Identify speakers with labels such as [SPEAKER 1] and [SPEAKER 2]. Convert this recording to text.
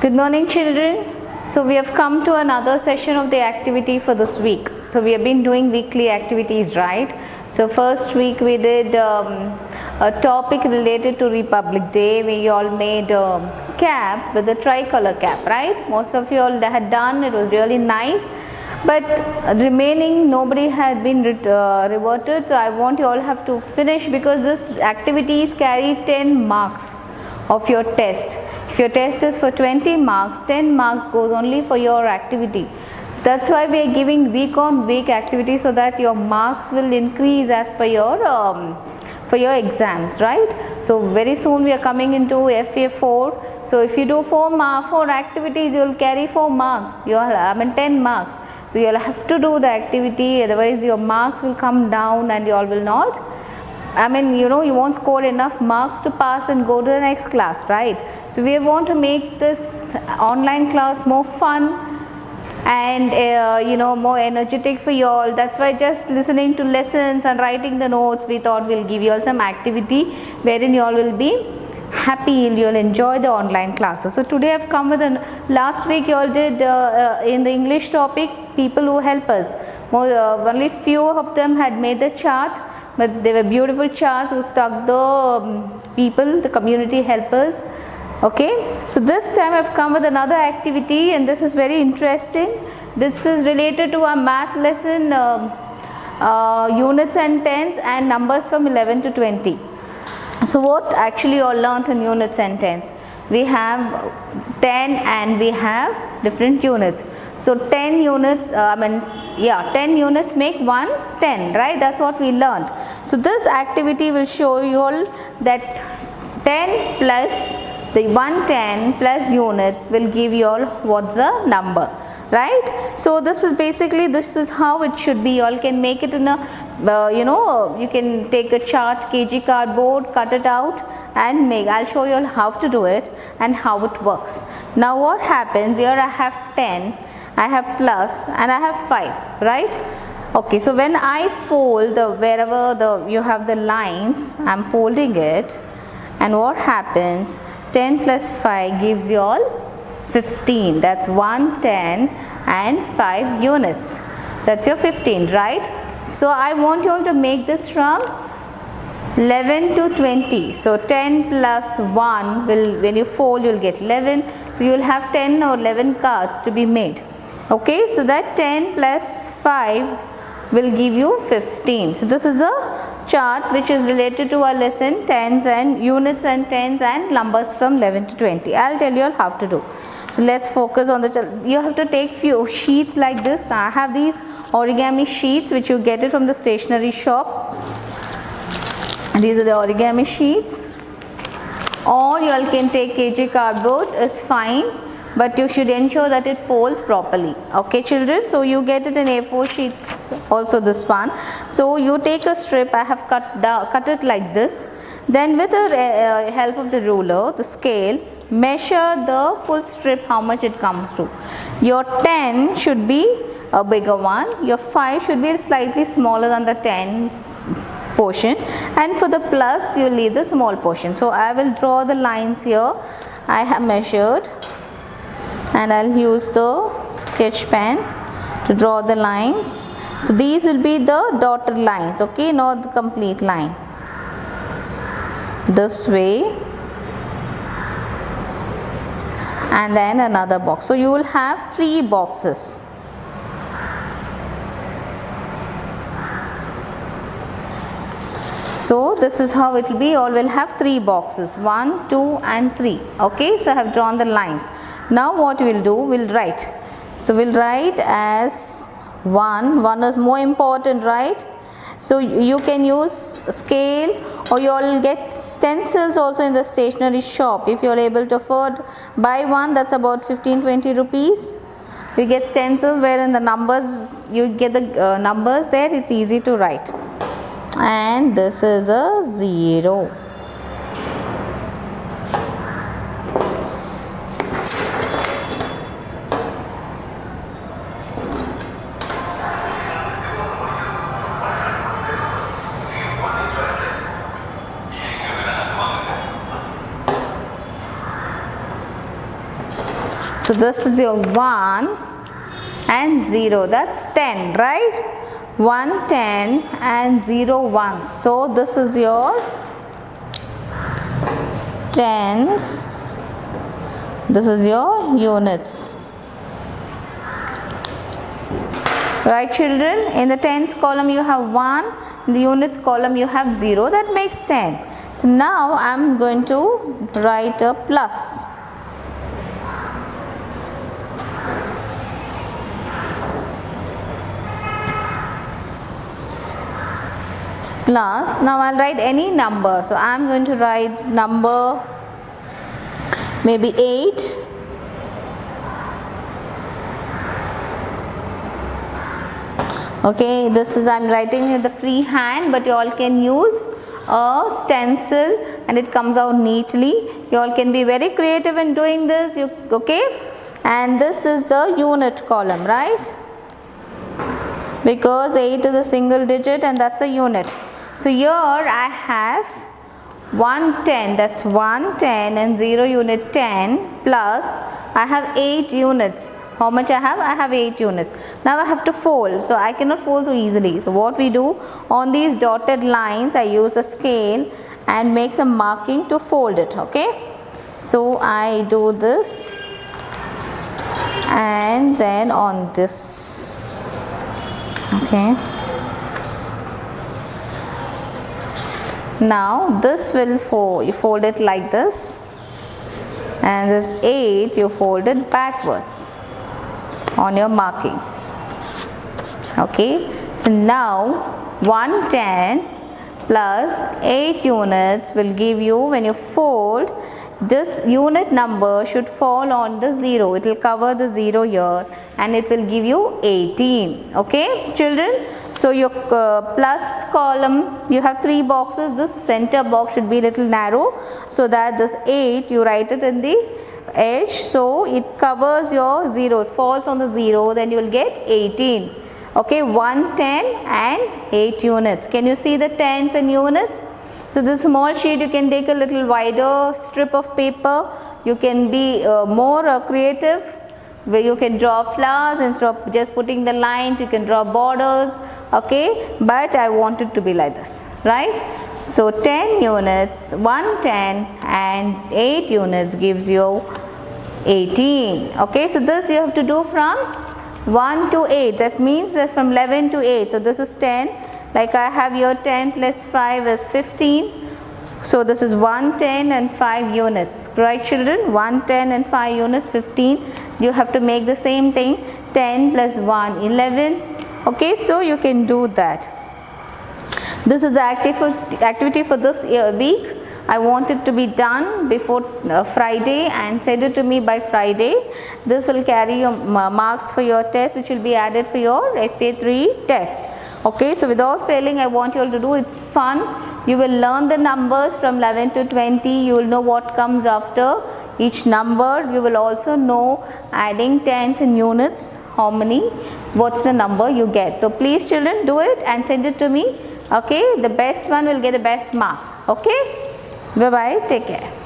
[SPEAKER 1] Good morning, children. So we have come to another session of the activity for this week. So we have been doing weekly activities, right? So first week we did a topic related to Republic Day. We all made a cap with a tricolor cap, right? Most of you all had done. It was really nice. But remaining, nobody had been reverted. So I want you all have to finish, because this activities carry 10 marks of your test. If your test is for 20 marks, 10 marks goes only for your activity. So that's why we are giving week on week activity, so that your marks will increase as per your for your exams, right? So very soon we are coming into FA4. So if you do 4 activities, you will carry 4 marks. You will 10 marks. So you will have to do the activity, otherwise your marks will come down and you all will not, you won't score enough marks to pass and go to the next class, right? So we want to make this online class more fun and more energetic for you all. That's why just listening to lessons and writing the notes, we thought we'll give you all some activity wherein you all will be happy, you'll enjoy the online classes. So today I've come with last week you all did in the English topic, people who help us. Only few of them had made the chart, but they were beautiful charts who stuck the people, the community helpers. Okay, so this time I've come with another activity, and this is very interesting. This is related to our math lesson, units and tens and numbers from 11 to 20. So what actually you all learnt in units and tens? We have 10 and we have different units. So 10 units, 10 units make 1 10, right? That's what we learned. So this activity will show you all that 10 plus the 110 plus units will give you all what's the number, right? So this is how it should be. You all can make it in a you can take a chart, kg cardboard, cut it out and make. I'll show you all how to do it and how it works. Now what happens here, I have 10, I have plus and I have 5, right? Okay, so when I fold wherever you have the lines, I'm folding it, and what happens, 10 plus 5 gives you all 15. That's 110 and 5 units. That's your 15, right? So I want you all to make this from 11 to 20. So 10 plus 1 will, when you fold, you'll get 11. So you'll have 10 or 11 cards to be made. Okay, so that 10 plus 5 will give you 15. So this is a chart which is related to our lesson tens and units and tens and numbers from 11 to 20. I'll tell you all how to do. So let's focus on you have to take few sheets like this. I have these origami sheets which you get it from the stationery shop. These are the origami sheets, or you all can take kg cardboard, is fine, but you should ensure that it folds properly. Okay, children, so you get it in A4 sheets, also this one. So you take a strip, I have cut it like this. Then with the help of the ruler, the scale, measure the full strip, how much it comes to. Your 10 should be a bigger one, your 5 should be slightly smaller than the 10 portion, and for the plus you leave the small portion. So I will draw the lines here. I have measured, and I'll use the sketch pen to draw the lines. So these will be the dotted lines, okay, not the complete line. This way, and then another box. So you will have 3 boxes. So this is how it will be. All will have 3 boxes, 1, 2 and 3. Okay, so I have drawn the lines. Now what we'll do, we'll write. So we'll write as 1 is more important, right? So you can use scale, or you all get stencils also in the stationery shop. If you are able to afford, buy one, that's about 15-20 rupees. You get stencils wherein the numbers, you get the numbers there, it's easy to write. And this is a 0. So this is your 1 and 0, that's 10, right? 1 10 and 0 1. So this is your tens, this is your units. Right children, in the tens column you have 1, in the units column you have 0, that makes 10. So now I am going to write a plus. Plus, now I'll write any number. So I'm going to write number maybe 8. Okay, this is I'm writing with the free hand, but you all can use a stencil and it comes out neatly. You all can be very creative in doing this. Okay, and this is the unit column, right? Because 8 is a single digit and that's a unit. So here I have 110, that's 110 and 0 unit 10 plus I have 8 units. How much I have? I have 8 units. Now I have to fold. So I cannot fold so easily. So what we do, on these dotted lines I use a scale and make some marking to fold it. Okay. So I do this and then on this. Okay. Now this will fold. You fold it like this. And this 8 you fold it backwards on your marking. Okay, so now 110 plus 8 units will give you, when you fold, this unit number should fall on the 0. It will cover the 0 here and it will give you 18. Okay children, so your plus column, you have 3 boxes. This center box should be little narrow so that this 8 you write it in the edge, so it covers your 0, it falls on the 0, then you will get 18. Okay, 110 and 8 units. Can you see the tens and units? So this small sheet, you can take a little wider strip of paper. You can be more creative, where you can draw flowers instead of just putting the lines. You can draw borders. Okay, but I want it to be like this, right? So 10 units, 110 and 8 units gives you 18. Okay, so this you have to do from 1 to 8. That means that from 11 to 8. So this is 10. Like I have here 10 plus 5 is 15. So this is 110 and 5 units. Right children? 110 and 5 units, 15. You have to make the same thing. 10 plus 1, 11. Okay, so you can do that. This is the activity for this week. I want it to be done before Friday and send it to me by Friday. This will carry your marks for your test, which will be added for your FA3 test. Okay, so without failing, I want you all to do. It's fun. You will learn the numbers from 11 to 20. You will know what comes after each number. You will also know adding tens and units, how many, what's the number you get. So please children, do it and send it to me. Okay, the best one will get the best mark. Okay, bye bye, take care.